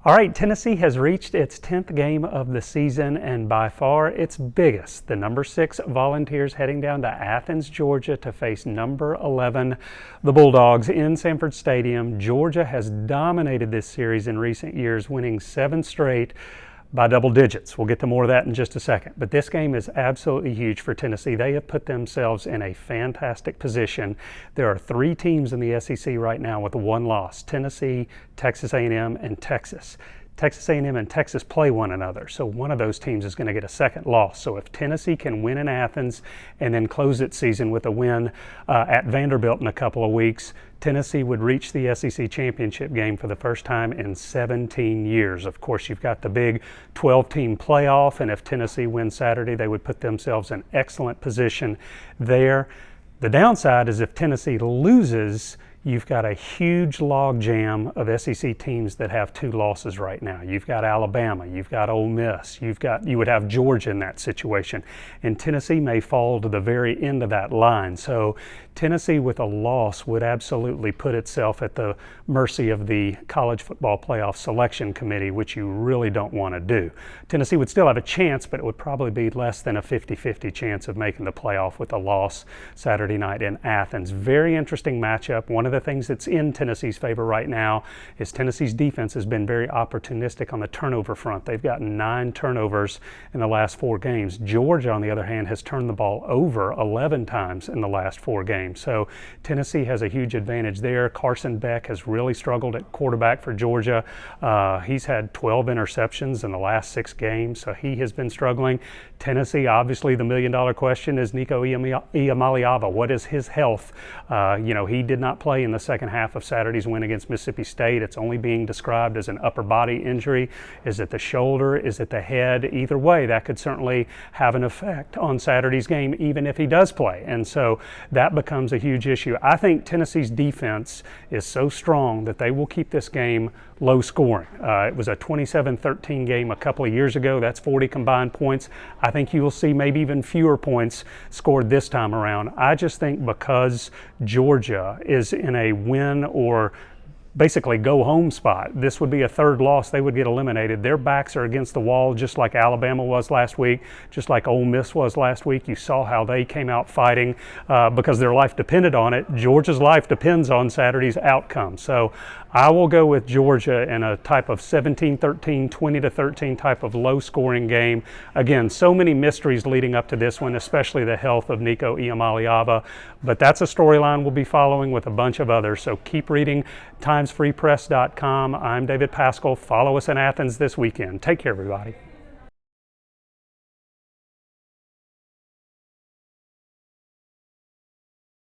All right, Tennessee has reached its 10th game of the season and by far its biggest. The number 6 Volunteers heading down to Athens, Georgia to face number 11, the Bulldogs in Sanford Stadium. Georgia has dominated this series in recent years, winning 7 straight by double digits. We'll get to more of that in just a second. But this game is absolutely huge for Tennessee. They have put themselves in a fantastic position. There are 3 teams in the SEC right now with 1 loss: Tennessee, Texas A&M, and Texas. Texas A&M and Texas play one another, so one of those teams is going to get a second loss. So if Tennessee can win in Athens and then close its season with a win at Vanderbilt in a couple of weeks, Tennessee would reach the SEC championship game for the first time in 17 years. Of course, you've got the big 12-team playoff, and if Tennessee wins Saturday, they would put themselves in excellent position there. The downside is if Tennessee loses, you've got a huge log jam of SEC teams that have 2 losses right now. You've got Alabama, you've got Ole Miss, you would have Georgia in that situation, and Tennessee may fall to the very end of that line. So Tennessee with a loss would absolutely put itself at the mercy of the College Football Playoff Selection Committee, which you really don't want to do. Tennessee would still have a chance, but it would probably be less than a 50-50 chance of making the playoff with a loss Saturday night in Athens. Very interesting matchup. One of the things that's in Tennessee's favor right now is Tennessee's defense has been very opportunistic on the turnover front. They've gotten 9 turnovers in the last 4 games. Georgia, on the other hand, has turned the ball over 11 times in the last 4 games. So Tennessee has a huge advantage there. Carson Beck has really struggled at quarterback for Georgia. He's had 12 interceptions in the last 6 games, so he has been struggling. Tennessee, obviously the million-dollar question is Nico Iamaleava. What is his health? He did not play in the second half of Saturday's win against Mississippi State. It's only being described as an upper body injury. Is it the shoulder? Is it the head? Either way, that could certainly have an effect on Saturday's game, even if he does play. And so that becomes a huge issue. I think Tennessee's defense is so strong that they will keep this game low scoring. It was a 27-13 game a couple of years ago. That's 40 combined points. I think you will see maybe even fewer points scored this time around. I just think because Georgia is in a win or basically go home spot, this would be a 3rd loss. They would get eliminated. Their backs are against the wall, just like Alabama was last week, just like Ole Miss was last week. You saw how they came out fighting because their life depended on it. Georgia's life depends on Saturday's outcome. So I will go with Georgia in a type of 17-13, 20-13 type of low-scoring game. Again, so many mysteries leading up to this one, especially the health of Nico Iamaleava. But that's a storyline we'll be following with a bunch of others. So keep reading TimesFreePress.com. I'm David Paschall. Follow us in Athens this weekend. Take care, everybody.